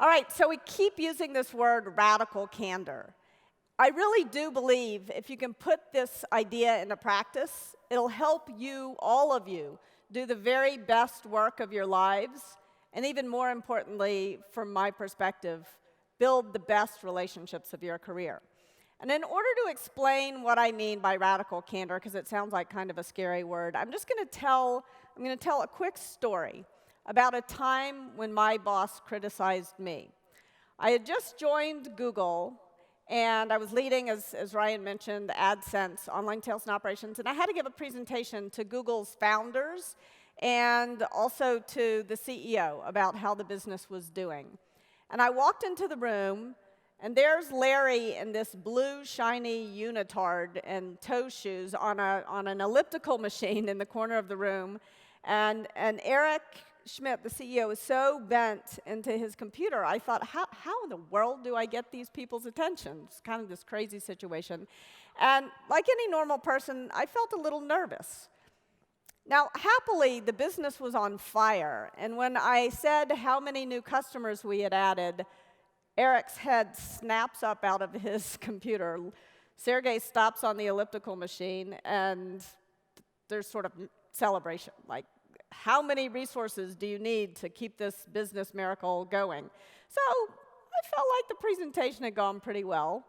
All right, so we keep using this word radical candor. I really do believe if you can put this idea into practice, it'll help you, all of you, do the very best work of your lives, and even more importantly, from my perspective, build the best relationships of your career. And in order to explain what I mean by radical candor, because it sounds like kind of a scary word, I'm going to tell a quick story about a time when my boss criticized me. I had just joined Google, and I was leading, as Ryan mentioned, AdSense, online sales and operations, and I had to give a presentation to Google's founders and also to the CEO about how the business was doing. And I walked into the room, and there's Larry in this blue, shiny unitard and toe shoes on an elliptical machine in the corner of the room. And Eric Schmidt, the CEO, is so bent into his computer. I thought, how in the world do I get these people's attention? It's kind of this crazy situation. And like any normal person, I felt a little nervous. Now, happily, the business was on fire. And when I said how many new customers we had added, Eric's head snaps up out of his computer. Sergey stops on the elliptical machine, and there's sort of celebration, like, how many resources do you need to keep this business miracle going? So I felt like the presentation had gone pretty well.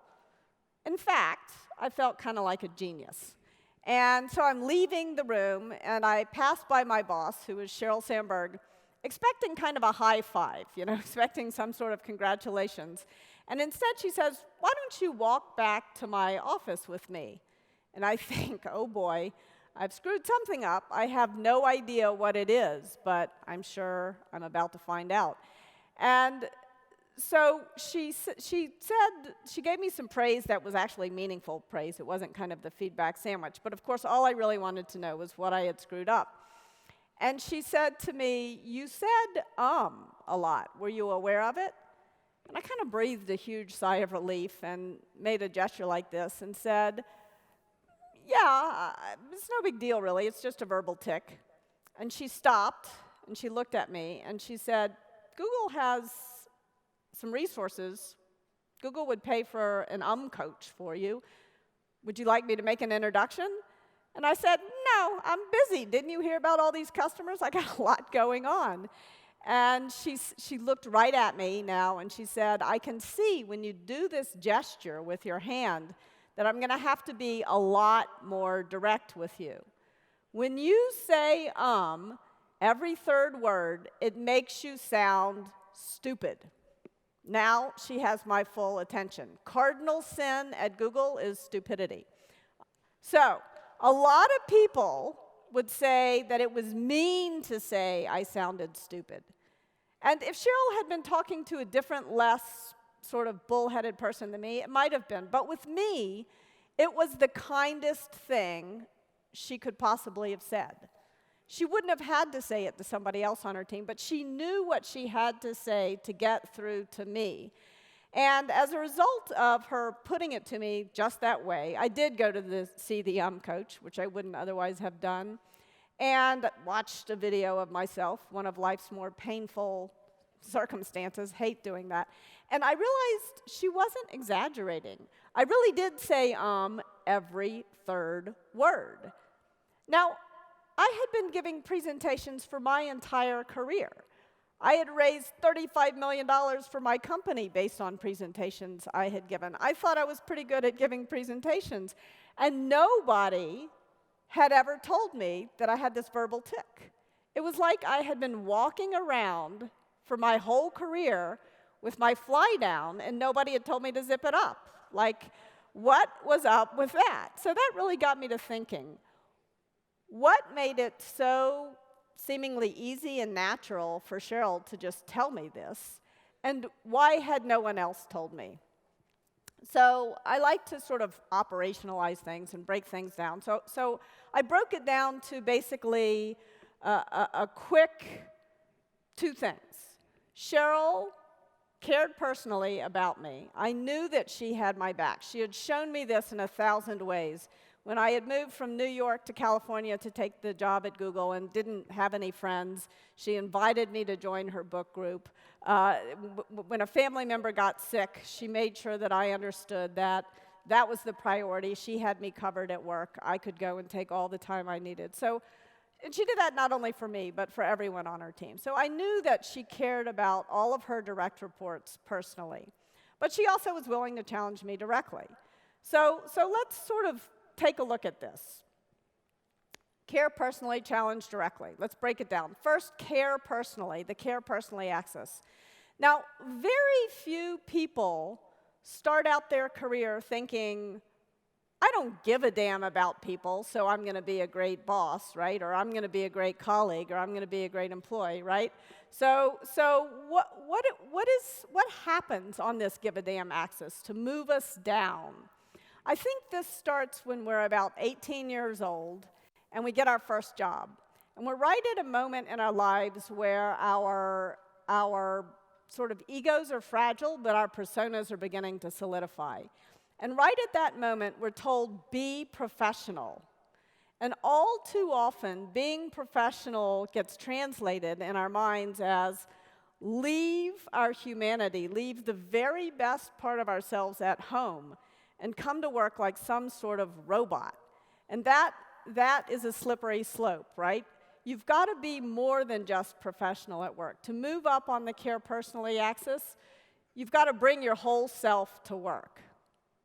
In fact, I felt kind of like a genius. And so I'm leaving the room, and I passed by my boss, who was Sheryl Sandberg, expecting kind of a high five, expecting some sort of congratulations. And instead she says, "Why don't you walk back to my office with me?" And I think, oh boy, I've screwed something up. I have no idea what it is, but I'm sure I'm about to find out. And so she gave me some praise that was actually meaningful praise. It wasn't kind of the feedback sandwich. But of course, all I really wanted to know was what I had screwed up. And she said to me, "You said a lot. Were you aware of it?" And I kind of breathed a huge sigh of relief and made a gesture like this and said, "Yeah, it's no big deal, really. It's just a verbal tic." And she stopped, and she looked at me, and she said, "Google has some resources. Google would pay for an coach for you. Would you like me to make an introduction?" And I said, "No, I'm busy. Didn't you hear about all these customers? I got a lot going on." And she looked right at me now, and she said, "I can see when you do this gesture with your hand that I'm going to have to be a lot more direct with you. When you say every third word, it makes you sound stupid." Now she has my full attention. Cardinal sin at Google is stupidity. So a lot of people would say that it was mean to say I sounded stupid. And if Sheryl had been talking to a different, less sort of bullheaded person than me, it might have been. But with me, it was the kindest thing she could possibly have said. She wouldn't have had to say it to somebody else on her team, but she knew what she had to say to get through to me. And as a result of her putting it to me just that way, I did go to see the coach, which I wouldn't otherwise have done, and watched a video of myself, one of life's more painful circumstances. Hate doing that. And I realized she wasn't exaggerating. I really did say every third word. Now, I had been giving presentations for my entire career. I had raised $35 million for my company based on presentations I had given. I thought I was pretty good at giving presentations. And nobody had ever told me that I had this verbal tic. It was like I had been walking around for my whole career with my fly down, and nobody had told me to zip it up. Like, what was up with that? So that really got me to thinking, what made it so seemingly easy and natural for Sheryl to just tell me this, and why had no one else told me? So I like to sort of operationalize things and break things down. So I broke it down to basically a quick two things. Sheryl cared personally about me. I knew that she had my back. She had shown me this in 1,000 ways When I had moved from New York to California to take the job at Google and didn't have any friends, she invited me to join her book group. When a family member got sick, she made sure that I understood that that was the priority. She had me covered at work. I could go and take all the time I needed. And she did that not only for me, but for everyone on her team. So I knew that she cared about all of her direct reports personally. But she also was willing to challenge me directly. So let's sort of take a look at this. Care personally, challenge directly. Let's break it down. First, care personally, the care personally axis. Now, very few people start out their career thinking, I don't give a damn about people, so I'm going to be a great boss, right? Or I'm going to be a great colleague, or I'm going to be a great employee, right? So what happens on this give a damn axis to move us down? I think this starts when we're about 18 years old and we get our first job. And we're right at a moment in our lives where our sort of egos are fragile, but our personas are beginning to solidify. And right at that moment, we're told, be professional. And all too often, being professional gets translated in our minds as leave our humanity, leave the very best part of ourselves at home, and come to work like some sort of robot. And that is a slippery slope, right? You've got to be more than just professional at work. To move up on the care personally axis, you've got to bring your whole self to work,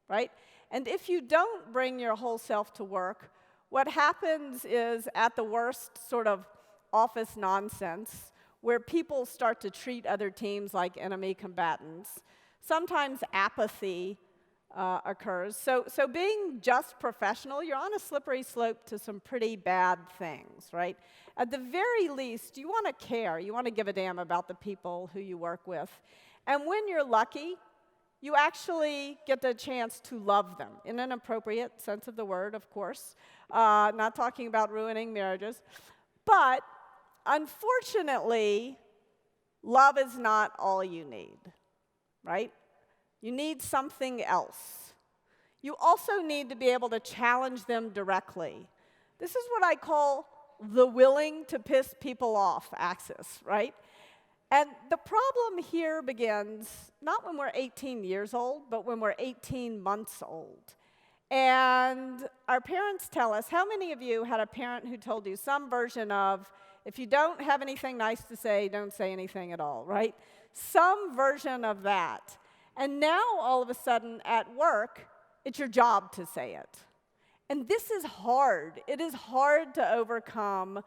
right? And if you don't bring your whole self to work, what happens is, at the worst, sort of office nonsense, where people start to treat other teams like enemy combatants. Sometimes apathy occurs. So being just professional, you're on a slippery slope to some pretty bad things, right? At the very least, you want to care. You want to give a damn about the people who you work with. And when you're lucky, you actually get the chance to love them, in an appropriate sense of the word, of course. Not talking about ruining marriages. But unfortunately, love is not all you need, right? You need something else. You also need to be able to challenge them directly. This is what I call the willing to piss people off axis, right? And the problem here begins not when we're 18 years old, but when we're 18 months old. And our parents tell us, how many of you had a parent who told you some version of, if you don't have anything nice to say, don't say anything at all, right? Some version of that. And now, all of a sudden, at work, it's your job to say it. And this is hard. It is hard to overcome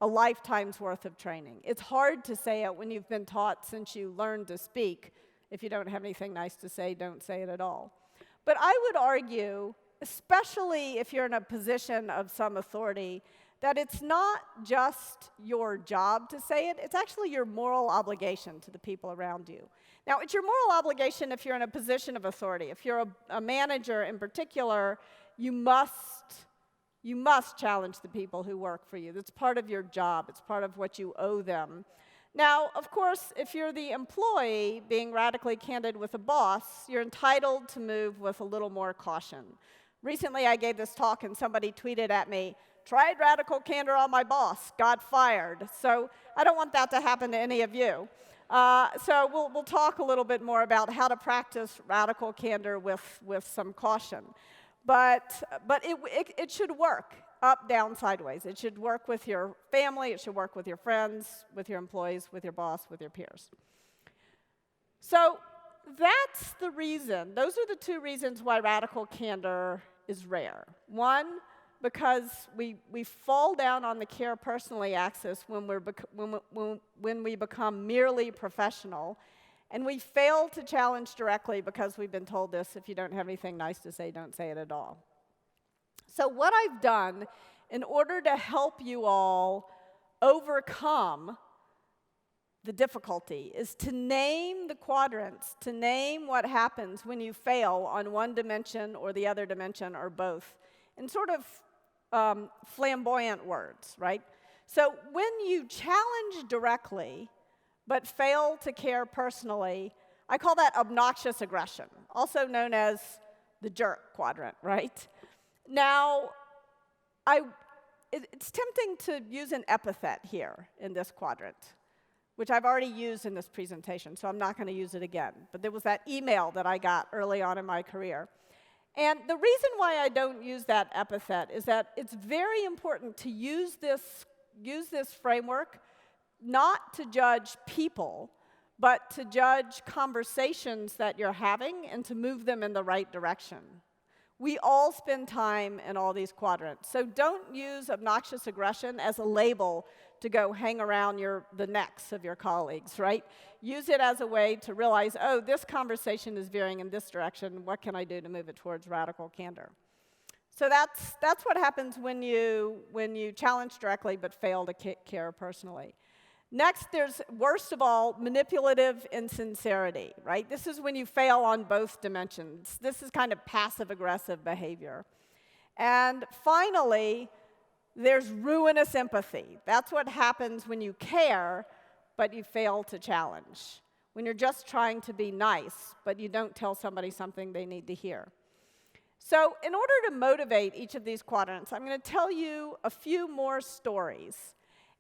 a lifetime's worth of training. It's hard to say it when you've been taught since you learned to speak. If you don't have anything nice to say, don't say it at all. But I would argue, especially if you're in a position of some authority, that it's not just your job to say it, it's actually your moral obligation to the people around you. Now, it's your moral obligation if you're in a position of authority. If you're a manager in particular, you must challenge the people who work for you. That's part of your job. It's part of what you owe them. Now, of course, if you're the employee, being radically candid with a boss, you're entitled to move with a little more caution. Recently, I gave this talk, and somebody tweeted at me, tried radical candor on my boss, got fired. So I don't want that to happen to any of you. So we'll talk a little bit more about how to practice radical candor with some caution. But it should work up, down, sideways. It should work with your family. It should work with your friends, with your employees, with your boss, with your peers. So that's the reason. Those are the two reasons why radical candor is rare. One, because we fall down on the care personally axis when we become merely professional, and we fail to challenge directly because we've been told this, if you don't have anything nice to say, don't say it at all. So what I've done in order to help you all overcome the difficulty is to name the quadrants, to name what happens when you fail on one dimension or the other dimension or both, in sort of flamboyant words, right? So when you challenge directly but fail to care personally, I call that obnoxious aggression, also known as the jerk quadrant, right? Now, it's tempting to use an epithet here in this quadrant, which I've already used in this presentation, so I'm not going to use it again. But there was that email that I got early on in my career. And the reason why I don't use that epithet is that it's very important to use this framework not to judge people, but to judge conversations that you're having and to move them in the right direction. We all spend time in all these quadrants. So don't use obnoxious aggression as a label to go hang around the necks of your colleagues, right? Use it as a way to realize, oh, this conversation is veering in this direction. What can I do to move it towards radical candor? So that's what happens when you challenge directly but fail to care personally. Next, there's, worst of all, manipulative insincerity, right? This is when you fail on both dimensions. This is kind of passive-aggressive behavior. And finally, there's ruinous empathy. That's what happens when you care, but you fail to challenge. When you're just trying to be nice, but you don't tell somebody something they need to hear. So in order to motivate each of these quadrants, I'm going to tell you a few more stories.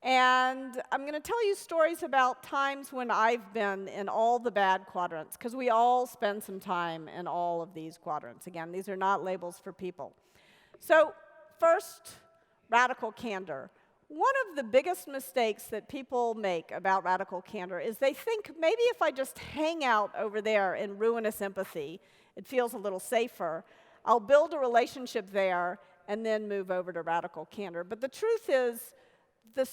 And I'm going to tell you stories about times when I've been in all the bad quadrants, because we all spend some time in all of these quadrants. Again, these are not labels for people. So first, radical candor. One of the biggest mistakes that people make about radical candor is they think maybe if I just hang out over there in ruinous empathy, it feels a little safer. I'll build a relationship there and then move over to radical candor. But the truth is, the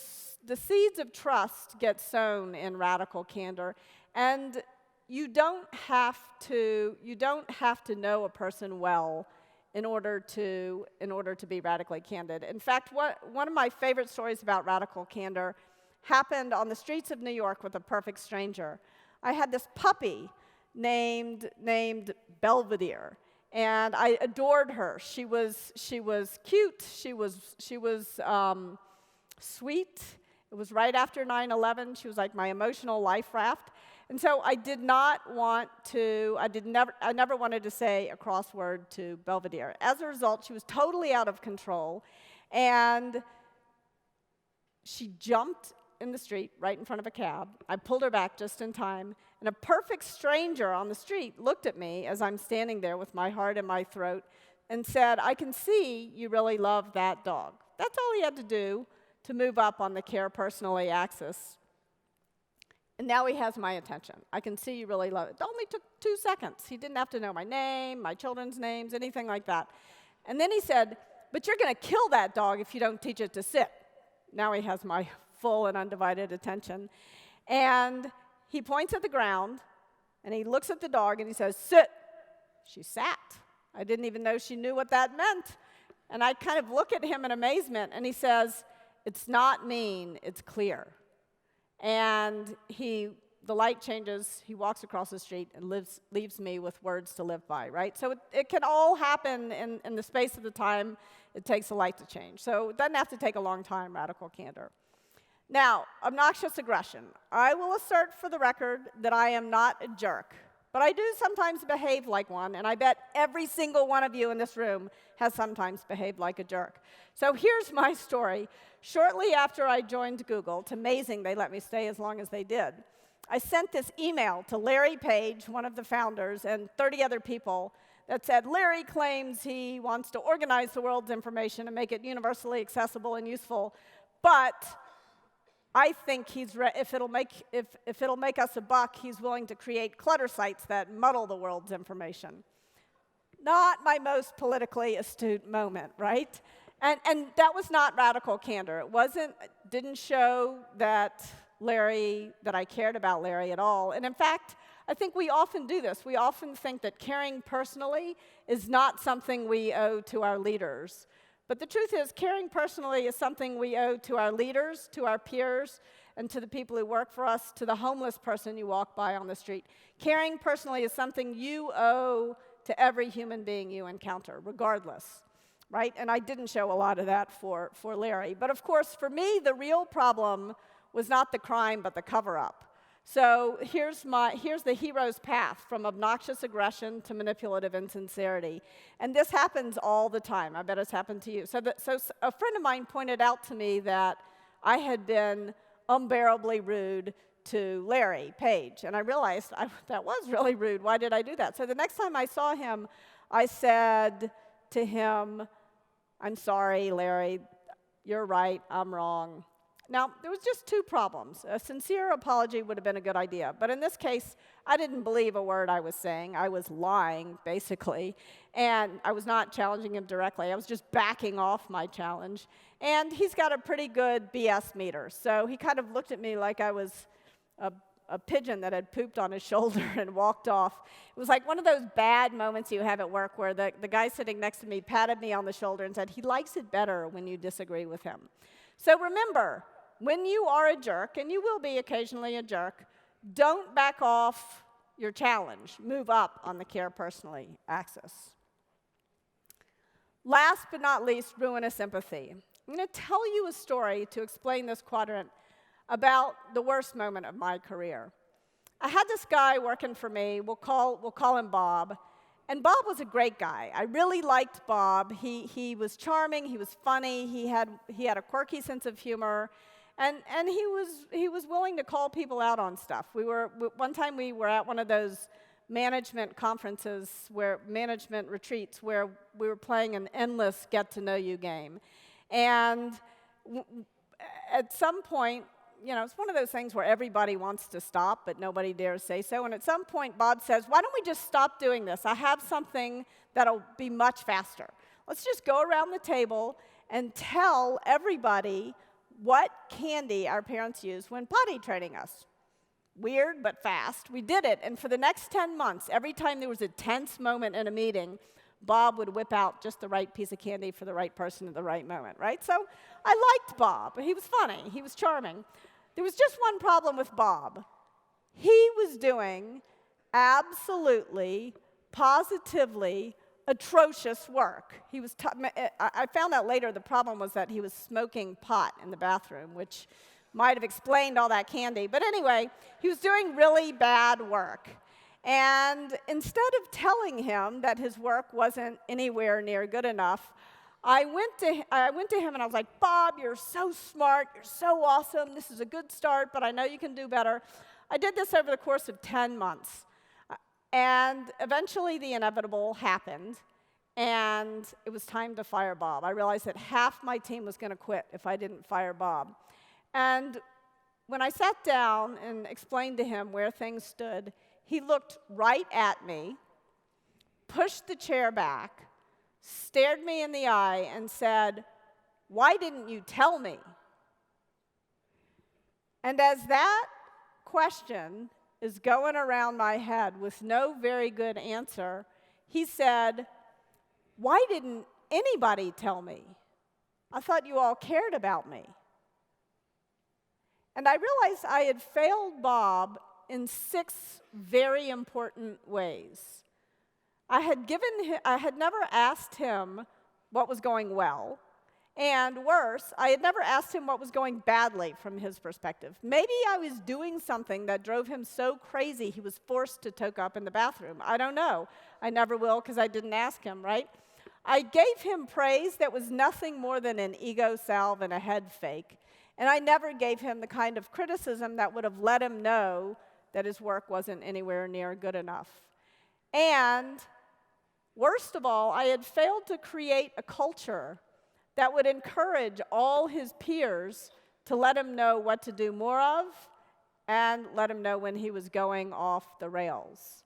seeds of trust get sown in radical candor, and you don't have to know a person well in order to be radically candid. In fact, one of my favorite stories about radical candor happened on the streets of New York with a perfect stranger. I had this puppy named Belvedere, and I adored her. She was cute. She was sweet. It was right after 9/11. She was like my emotional life raft. And so I never wanted to say a crossword to Belvedere. As a result, she was totally out of control, and she jumped in the street right in front of a cab. I pulled her back just in time, and a perfect stranger on the street looked at me as I'm standing there with my heart in my throat and said, "I can see you really love that dog." That's all he had to do to move up on the care personally axis. And now he has my attention. I can see you really love it. It only took 2 seconds. He didn't have to know my name, my children's names, anything like that. And then he said, "But you're going to kill that dog if you don't teach it to sit." Now he has my full and undivided attention. And he points at the ground, and he looks at the dog, and he says, "Sit." She sat. I didn't even know she knew what that meant. And I kind of look at him in amazement, and he says, "It's not mean, it's clear." And the light changes, he walks across the street and leaves me with words to live by, right? So it can all happen in the space of the time it takes the light to change. So it doesn't have to take a long time, radical candor. Now, obnoxious aggression. I will assert for the record that I am not a jerk, but I do sometimes behave like one, and I bet every single one of you in this room has sometimes behaved like a jerk. So here's my story. Shortly after I joined Google, it's amazing they let me stay as long as they did, I sent this email to Larry Page, one of the founders, and 30 other people that said, "Larry claims he wants to organize the world's information and make it universally accessible and useful, but I think if it'll make us a buck, he's willing to create clutter sites that muddle the world's information." Not my most politically astute moment, right? And that was not radical candor. Didn't show that I cared about Larry at all. And in fact, I think we often do this. We often think that caring personally is not something we owe to our leaders. But the truth is, caring personally is something we owe to our leaders, to our peers, and to the people who work for us, to the homeless person you walk by on the street. Caring personally is something you owe to every human being you encounter, regardless, right? And I didn't show a lot of that for Larry. But of course, for me, the real problem was not the crime, but the cover-up. So here's the hero's path from obnoxious aggression to manipulative insincerity. And this happens all the time. I bet it's happened to you. So a friend of mine pointed out to me that I had been unbearably rude to Larry Page. And I realized that was really rude. Why did I do that? So the next time I saw him, I said to him, "I'm sorry, Larry. You're right. I'm wrong." Now, there was just two problems. A sincere apology would have been a good idea. But in this case, I didn't believe a word I was saying. I was lying, basically. And I was not challenging him directly. I was just backing off my challenge. And he's got a pretty good BS meter. So he kind of looked at me like I was a pigeon that had pooped on his shoulder and walked off. It was like one of those bad moments you have at work where the guy sitting next to me patted me on the shoulder and said, "He likes it better when you disagree with him." So remember, when you are a jerk, and you will be occasionally a jerk, don't back off your challenge. Move up on the care personally axis. Last but not least, ruinous empathy. I'm going to tell you a story to explain this quadrant about the worst moment of my career. I had this guy working for me. We'll call him Bob. And Bob was a great guy. I really liked Bob. He was charming. He was funny. He had a quirky sense of humor. And he was willing to call people out on stuff. One time we were at one of those management conferences, management retreats, where we were playing an endless get-to-know-you game. And at some point, it's one of those things where everybody wants to stop, but nobody dares say so. And at some point, Bob says, "Why don't we just stop doing this? I have something that'll be much faster. Let's just go around the table and tell everybody what candy our parents used when potty training us." Weird, but fast. We did it, and for the next 10 months, every time there was a tense moment in a meeting, Bob would whip out just the right piece of candy for the right person at the right moment, right? So I liked Bob. He was funny. He was charming. There was just one problem with Bob. He was doing absolutely, positively atrocious work. I found out later the problem was that he was smoking pot in the bathroom, which might have explained all that candy. But anyway, he was doing really bad work. And instead of telling him that his work wasn't anywhere near good enough, I went to him and I was like, "Bob, you're so smart. You're so awesome. This is a good start, but I know you can do better." I did this over the course of 10 months. And eventually the inevitable happened, and it was time to fire Bob. I realized that half my team was going to quit if I didn't fire Bob. And when I sat down and explained to him where things stood, he looked right at me, pushed the chair back, stared me in the eye, and said, "Why didn't you tell me?" And as that question is going around my head with no very good answer, he said, "Why didn't anybody tell me? I thought you all cared about me." And I realized I had failed Bob in 6 very important ways. I had never asked him what was going well. And worse, I had never asked him what was going badly from his perspective. Maybe I was doing something that drove him so crazy he was forced to toke up in the bathroom. I don't know. I never will because I didn't ask him, right? I gave him praise that was nothing more than an ego salve and a head fake. And I never gave him the kind of criticism that would have let him know that his work wasn't anywhere near good enough. And worst of all, I had failed to create a culture that would encourage all his peers to let him know what to do more of and let him know when he was going off the rails.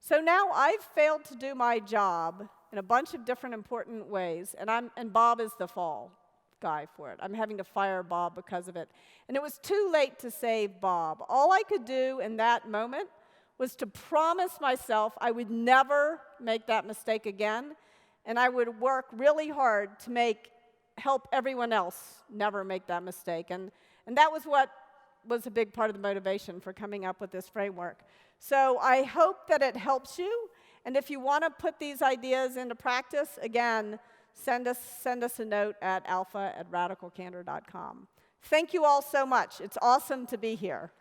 So now I've failed to do my job in a bunch of different important ways, and Bob is the fall guy for it. I'm having to fire Bob because of it. And it was too late to save Bob. All I could do in that moment was to promise myself I would never make that mistake again, and I would work really hard to help everyone else never make that mistake. And that was what was a big part of the motivation for coming up with this framework. So I hope that it helps you. And if you want to put these ideas into practice, again, send us a note at alpha@radicalcandor.com. Thank you all so much. It's awesome to be here.